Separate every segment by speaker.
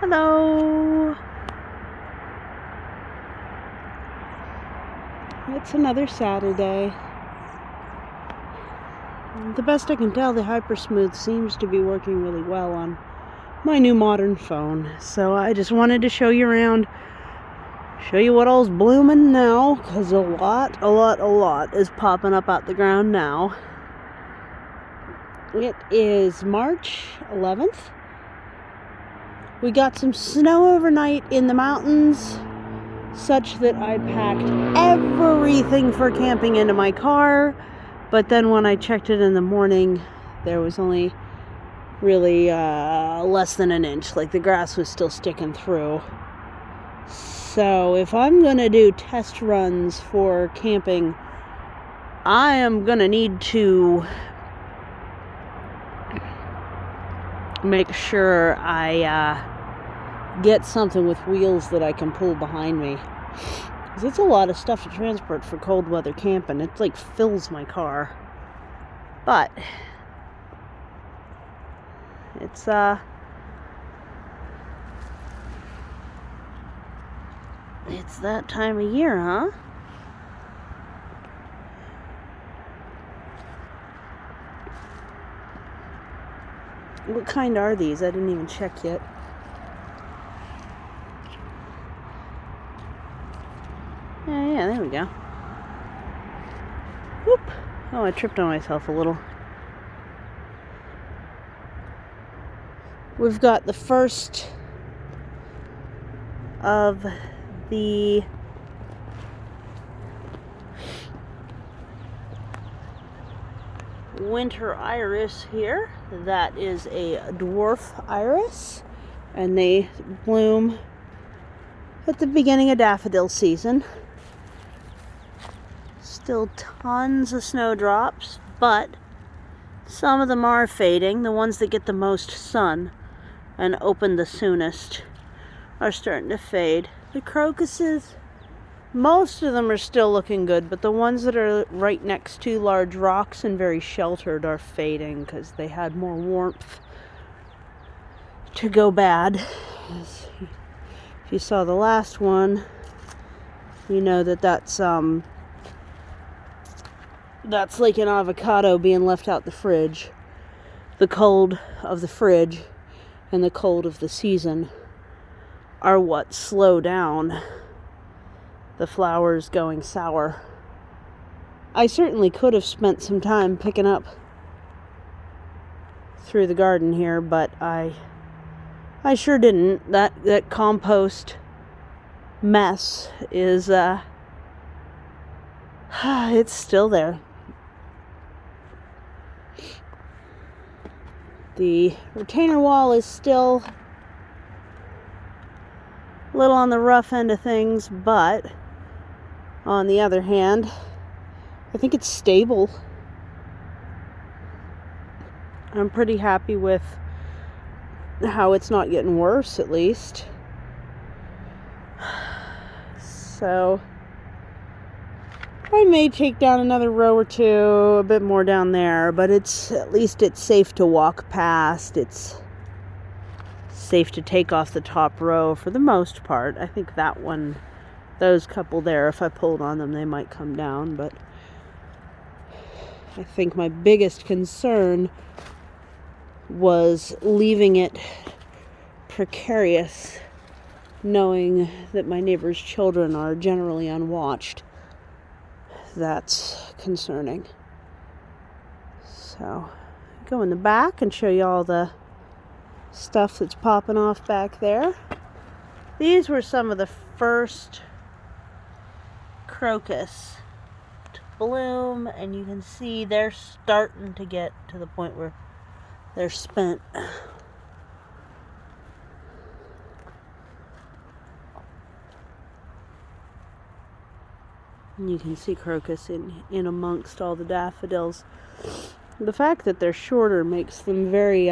Speaker 1: Hello. It's another Saturday. The best I can tell, the Hypersmooth seems to be working really well on my new modern phone. So I just wanted to show you around, show you what all's blooming now, because a lot is popping up out the ground now. It is March 11th. We got some snow overnight in the mountains, such that I packed everything for camping into my car. But then when I checked it in the morning, there was only really less than an inch. Like the grass was still sticking through. So if I'm going to do test runs for camping, I am going to need to make sure I get something with wheels that I can pull behind me. Because it's a lot of stuff to transport for cold weather camping. It like fills my car. But it's that time of year, huh? What kind are these? I didn't even check yet. Yeah, there we go. Whoop. Oh, I tripped on myself a little. We've got the first of the winter iris here. That is a dwarf iris, and they bloom at the beginning of daffodil season. Still tons of snowdrops, but some of them are fading. The ones that get the most sun and open the soonest are starting to fade. The crocuses, most of them are still looking good, but the ones that are right next to large rocks and very sheltered are fading because they had more warmth to go bad. If you saw the last one, you know that's like an avocado being left out the fridge. The cold of the fridge and the cold of the season are what slow down the flowers going sour. I certainly could have spent some time picking up through the garden here, but I sure didn't. That compost mess is it's still there. The retainer wall is still a little on the rough end of things, but on the other hand, I think it's stable. I'm pretty happy with how it's not getting worse, at least. So I may take down another row or two, a bit more down there, but at least it's safe to walk past. It's safe to take off the top row for the most part. I think that one, those couple there, if I pulled on them, they might come down, but I think my biggest concern was leaving it precarious, knowing that my neighbor's children are generally unwatched. That's concerning. So, go in the back and show you all the stuff that's popping off back there. These were some of the first crocus to bloom, and you can see they're starting to get to the point where they're spent. And you can see crocus in amongst all the daffodils. The fact that they're shorter makes them very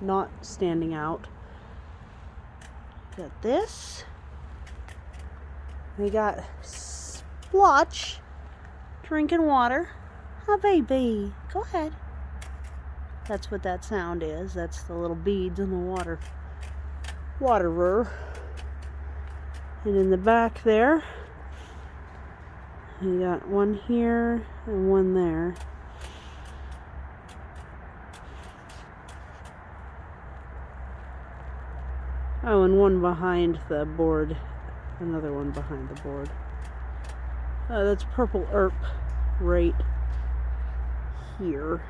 Speaker 1: not standing out. Got this. We got Splotch drinking water. Hi, baby. Go ahead. That's what that sound is. That's the little beads in the waterer. And in the back there, you got one here and one there. Oh, and one behind the board. Another one behind the board. That's purple herb right here.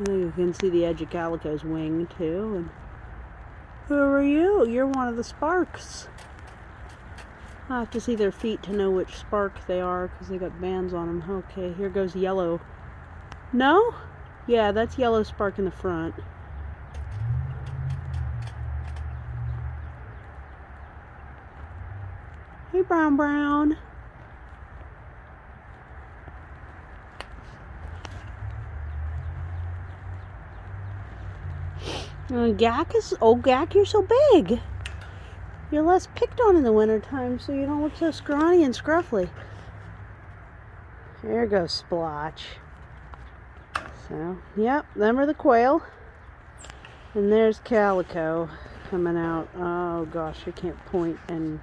Speaker 1: You can see the edge of Calico's wing too. And who are you? You're one of the sparks. I have to see their feet to know which spark they are because they got bands on them. Okay, here goes yellow. No? Yeah, that's yellow spark in the front. Hey, Brown Brown. Gak, you're so big. You're less picked on in the wintertime, so you don't look so scrawny and scruffly. There goes Splotch. So, yep, them are the quail. And there's Calico coming out. Oh gosh, I can't point and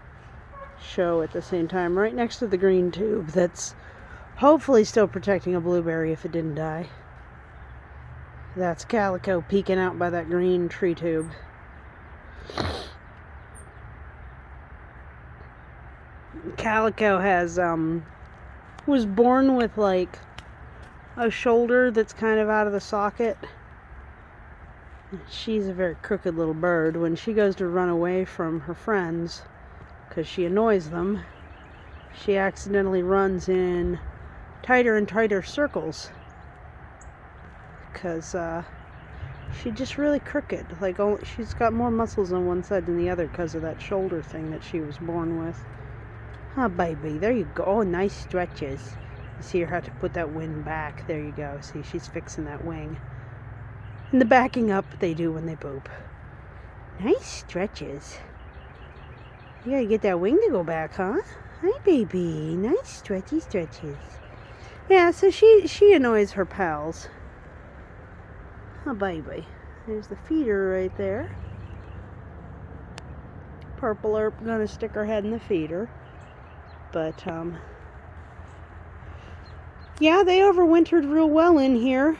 Speaker 1: show at the same time. Right next to the green tube that's hopefully still protecting a blueberry if it didn't die. That's Calico peeking out by that green tree tube. Calico was born with like a shoulder that's kind of out of the socket. She's a very crooked little bird. When she goes to run away from her friends because she annoys them, she accidentally runs in tighter and tighter circles because she's just really crooked. Like, she's got more muscles on one side than the other because of that shoulder thing that she was born with. Oh, baby, there you go. Oh, nice stretches. You see her have to put that wing back. There you go. See, she's fixing that wing. And the backing up they do when they poop. Nice stretches. You gotta get that wing to go back, huh? Hi, baby. Nice stretchy stretches. Yeah, so she annoys her pals. Oh, baby. There's the feeder right there. Purple herb gonna stick her head in the feeder. But, yeah, they overwintered real well in here.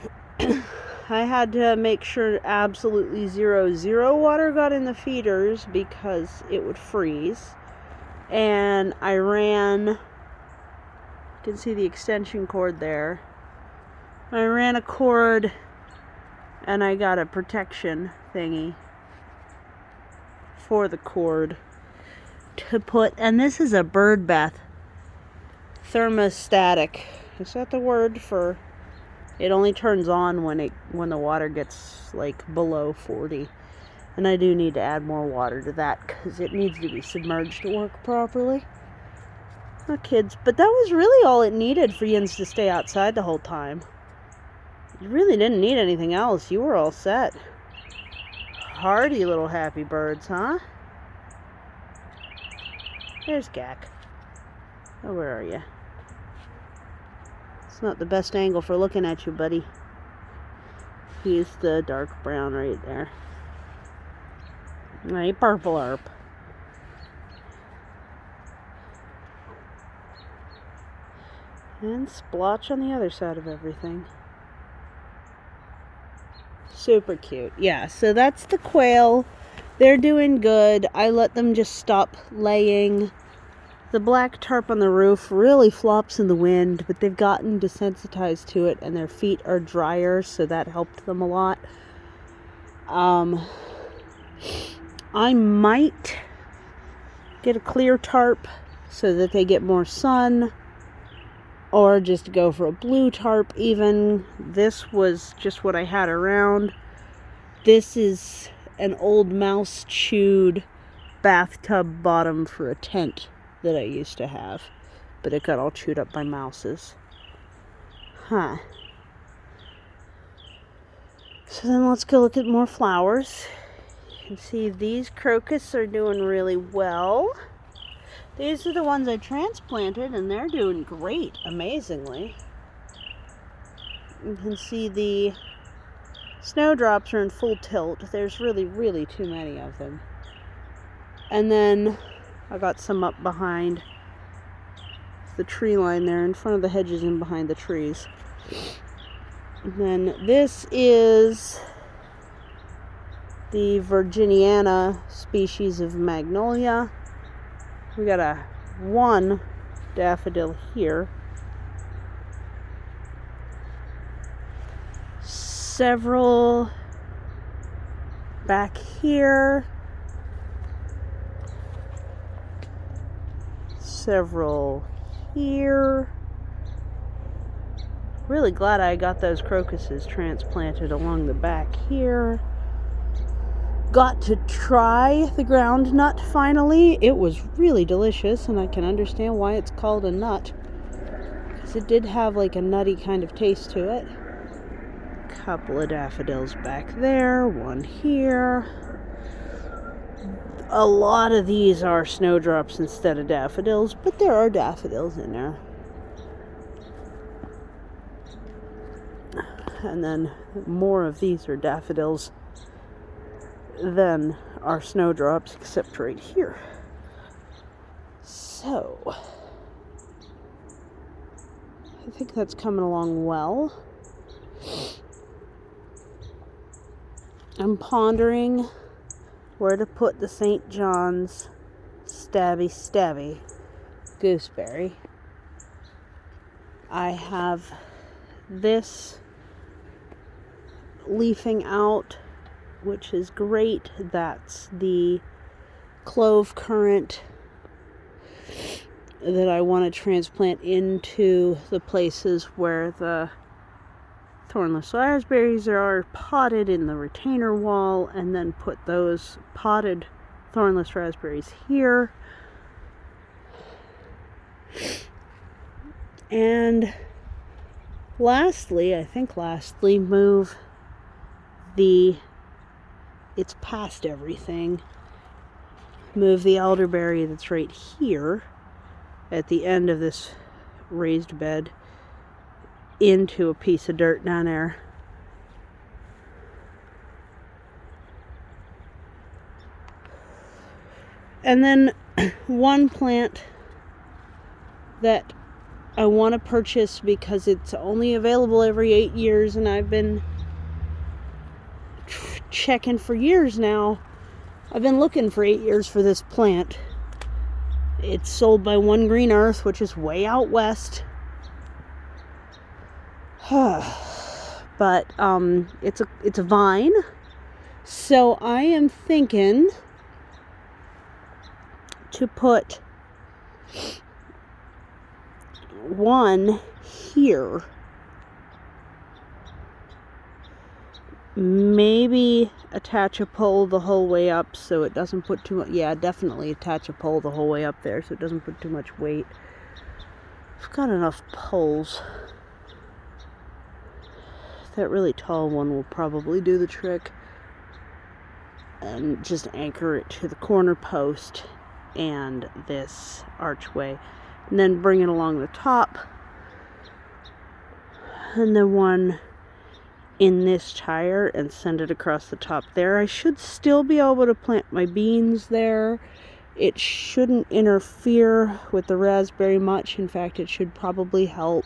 Speaker 1: I had to make sure absolutely zero water got in the feeders because it would freeze. And I ran, you can see the extension cord there. I ran a cord and I got a protection thingy for the cord to put, and this is a bird bath thermostatic. Is that the word for it? Only turns on when the water gets like below 40, and I do need to add more water to that because it needs to be submerged to work properly. Oh, kids, but that was really all it needed for Yins to stay outside the whole time. You really didn't need anything else. You were all set. Hardy little happy birds, huh? There's Gak. Oh, where are you? It's not the best angle for looking at you, buddy. He's the dark brown right there. Hey, purple herb. And Splotch on the other side of everything. Super cute. Yeah, so that's the quail. They're doing good. I let them just stop laying. The black tarp on the roof really flops in the wind, but they've gotten desensitized to it and their feet are drier, so that helped them a lot. I might get a clear tarp so that they get more sun, or just go for a blue tarp even. This was just what I had around. This is an old mouse chewed bathtub bottom for a tent that I used to have, but it got all chewed up by mouses. Huh. So then let's go look at more flowers. You can see these crocus are doing really well. These are the ones I transplanted, and they're doing great, amazingly. You can see the snowdrops are in full tilt. There's really, really too many of them. And then I got some up behind the tree line there, in front of the hedges and behind the trees. And then this is the Virginiana species of magnolia. We got one daffodil here. Several back here. Several here. Really glad I got those crocuses transplanted along the back here. Got to try the ground nut finally. It was really delicious, and I can understand why it's called a nut, because it did have like a nutty kind of taste to it. Couple of daffodils back there, one here. A lot of these are snowdrops instead of daffodils, but there are daffodils in there. And then more of these are daffodils than are snowdrops, except right here. So, I think that's coming along well. I'm pondering where to put the St. John's stabby gooseberry. I have this leafing out, which is great. That's the clove currant that I want to transplant into the places where the thornless raspberries are potted in the retainer wall, and then put those potted thornless raspberries here. And lastly, move it's past everything. Move the elderberry that's right here at the end of this raised bed into a piece of dirt down there. And then one plant that I want to purchase because it's only available every 8 years, and I've been checking for years now. I've been looking for 8 years for this plant. It's sold by One Green Earth, which is way out west. But it's a vine. So I am thinking to put one here. Maybe attach a pole the whole way up so it doesn't put too much. Yeah, definitely attach a pole the whole way up there so it doesn't put too much weight. I've got enough poles. That really tall one will probably do the trick. And just anchor it to the corner post and this archway. And then bring it along the top. And then one in this tire and send it across the top there. I should still be able to plant my beans there. It shouldn't interfere with the raspberry much. In fact, it should probably help.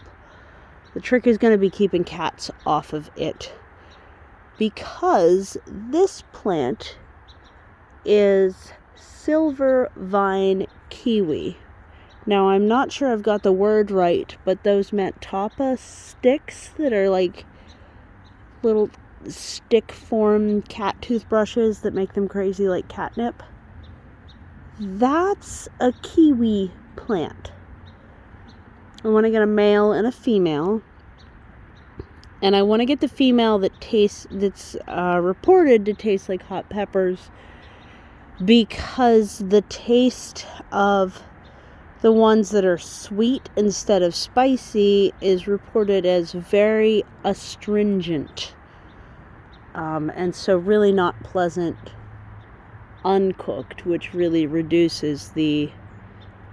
Speaker 1: The trick is going to be keeping cats off of it, because this plant is silver vine kiwi. Now, I'm not sure I've got the word right, but those Matapa sticks that are like little stick form cat toothbrushes that make them crazy like catnip, that's a kiwi plant. I want to get a male and a female, and I want to get the female that's reported to taste like hot peppers, because the taste of the ones that are sweet instead of spicy is reported as very astringent, and so really not pleasant uncooked, which really reduces the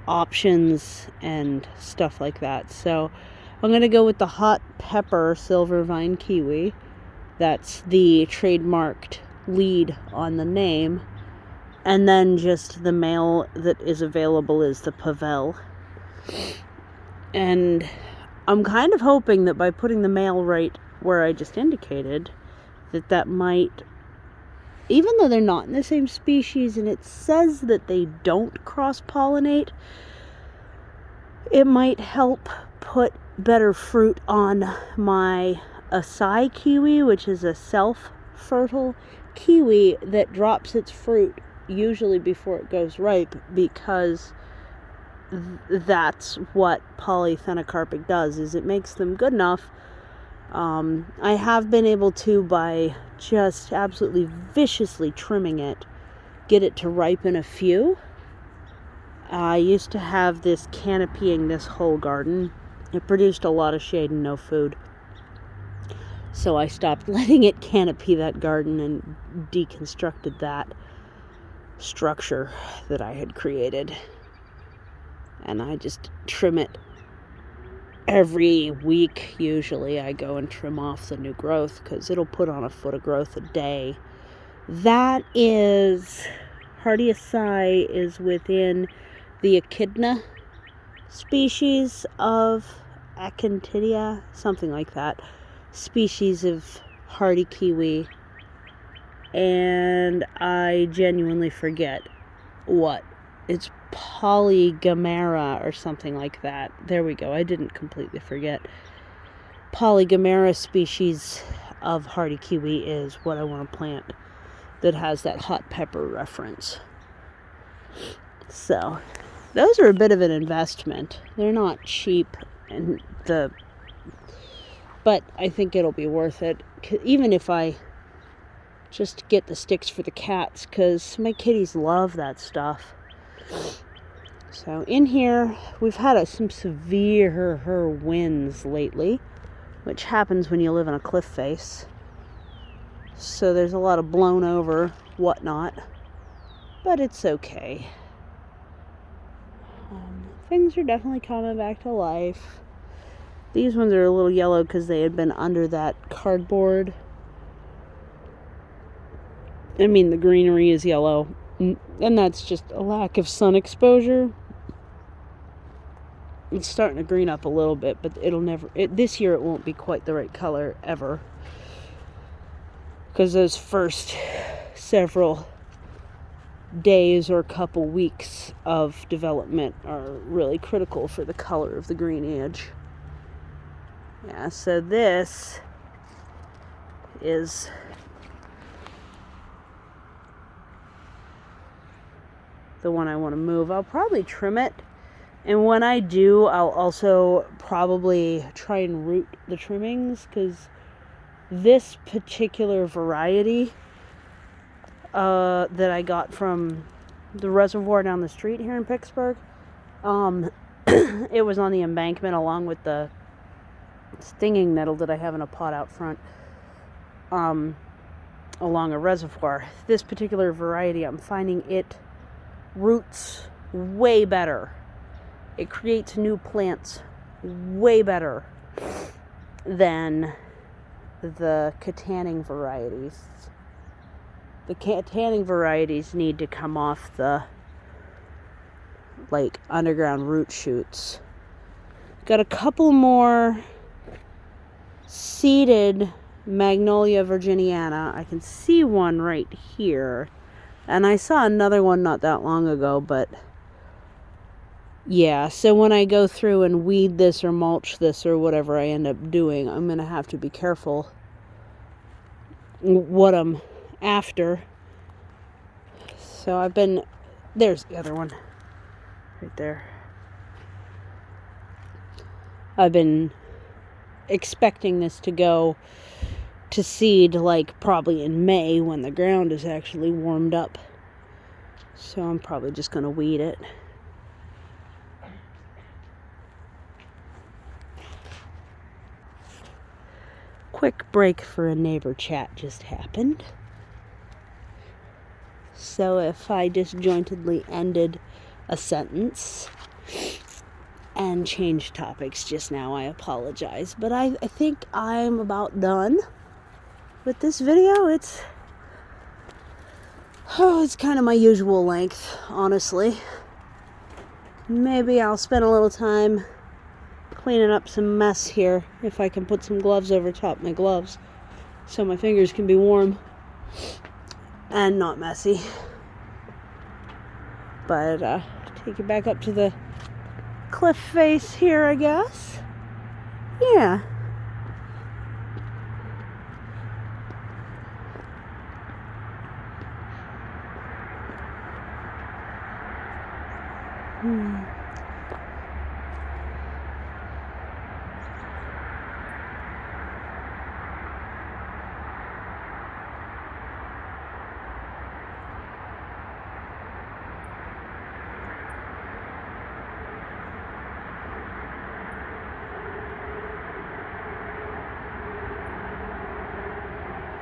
Speaker 1: options and stuff like that. So I'm going to go with the hot pepper silver vine kiwi. That's the trademarked lead on the name. And then just the male that is available is the Pavel. And I'm kind of hoping that by putting the male right where I just indicated, that might, even though they're not in the same species and it says that they don't cross-pollinate, it might help put better fruit on my acai kiwi, which is a self-fertile kiwi that drops its fruit usually before it goes ripe, because that's what polyphenocarpic does, is it makes them good enough. I have been able to, by just absolutely viciously trimming it, get it to ripen a few. I used to have this canopying this whole garden. It produced a lot of shade and no food. So I stopped letting it canopy that garden and deconstructed that structure that I had created. And I just trim it every week. Usually I go and trim off the new growth, because it'll put on a foot of growth a day. That is, hardy acai is within the echidna species of Acanthidia, something like that, species of hardy kiwi, and I genuinely forget what. It's Polygamera or something like that. There we go. I didn't completely forget. Polygamera species of hardy kiwi is what I want to plant that has that hot pepper reference. So those are a bit of an investment. They're not cheap, but I think it'll be worth it, even if I just get the sticks for the cats, because my kitties love that stuff. So in here, we've had some severe winds lately, which happens when you live in a cliff face. So there's a lot of blown over whatnot, but it's okay. Things are definitely coming back to life. These ones are a little yellow because they had been under that cardboard. I mean, the greenery is yellow, and that's just a lack of sun exposure. It's starting to green up a little bit, but this year it won't be quite the right color ever, because those first several days or couple weeks of development are really critical for the color of the greenage. Yeah, so this is the one I want to move. I'll probably trim it, and when I do, I'll also probably try and root the trimmings, because this particular variety that I got from the reservoir down the street here in Pittsburgh, it was on the embankment along with the stinging nettle that I have in a pot out front, along a reservoir. This particular variety, I'm finding it roots way better. It creates new plants way better than the Catanning varieties. The Catanning varieties need to come off the underground root shoots. Got a couple more seeded Magnolia virginiana. I can see one right here, and I saw another one not that long ago, but yeah, so when I go through and weed this or mulch this or whatever I end up doing, I'm going to have to be careful what I'm after. So there's the other one right there. I've been expecting this to go to seed probably in May, when the ground is actually warmed up. So I'm probably just going to weed it. Quick break for a neighbor chat just happened. So if I disjointedly ended a sentence, and change topics just now. I apologize. But I think I'm about done with this video. It's kind of my usual length, honestly. Maybe I'll spend a little time cleaning up some mess here if I can put some gloves over top my gloves so my fingers can be warm and not messy. But take it back up to the cliff face here, I guess. Yeah.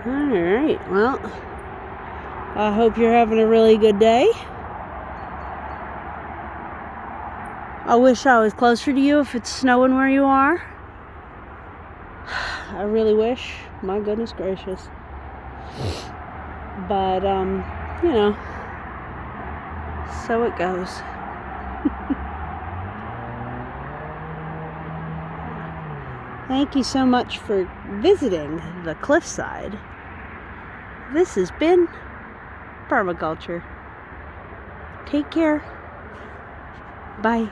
Speaker 1: Alright, well, I hope you're having a really good day. I wish I was closer to you if it's snowing where you are. I really wish. My goodness gracious. But, you know, so it goes. Thank you so much for visiting the cliffside. This has been Permaculture. Take care. Bye.